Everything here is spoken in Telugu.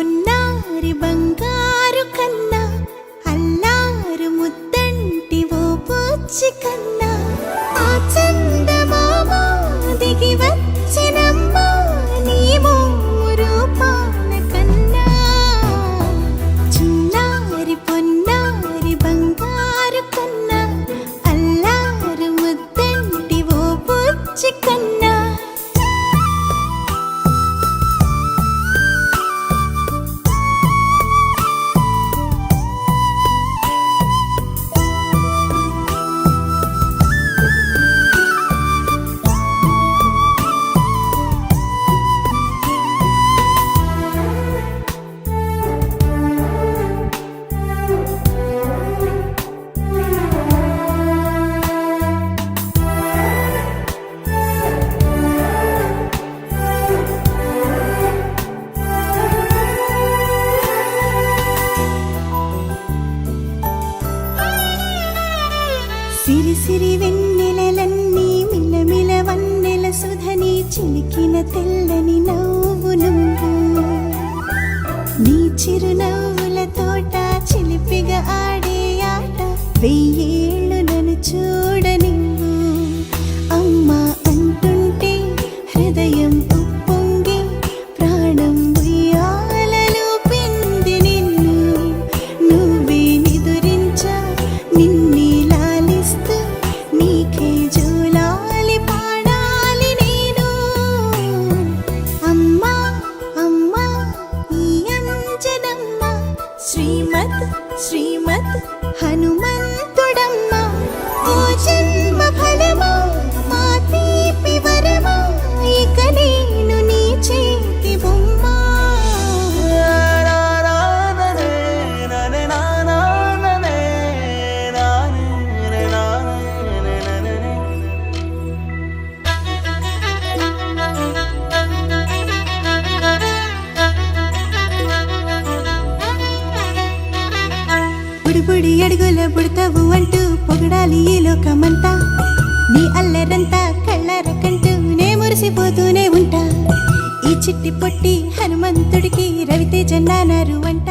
పొన్నారి బంగారు కన్నా అల్లారు ముద్దంటి ఓ బుజ్జి కన్నా ఆ చందమామ దిగి వచ్చినమ్మా నీ రూపాన కన్నా చిన్నారి పొన్నారి బంగారు కన్నా అల్లారు ముద్దంటి ఓ బుజ్జి కన్నా సిరి సిరి వెన్నెలలన్నీ మిలమిల వన్నెల సుధని చిలికిన తెల్లని నవ్వు నువ్వు నీ చిరునవ్వుల తోట చిలిపిగా ఆడే ఆట వెయ్యేళ్ళు నన్ను చూడనివ్వు అమ్మా అంటుంటే హృదయం ఉప్పొంగి ప్రాణం ఉయ్యాలలో పిండి నిన్ను నువ్వే నిదురించా నిన్నే నీకే జూలాలి పాడాలి నేను అమ్మా అమ్మా ఈ అంజనమ్మ శ్రీమత్ శ్రీమత్ హనుమంతుడమ్మ ఓ జన్మ ఫలమా మా తీపి వరమా ఇక నేను నీ చేతి బొమ్మ బుడిబుడి అడుగుల బుడతావు అంటూ పొగడాలి ఈ లోకమంతా నీ అల్లరంతా కళ్ళరకంటూ నే మురిసిపోతూనే ఉంటా ఈ చిట్టి పొట్టి హనుమంతుడికి రవితేజ నానారు అంట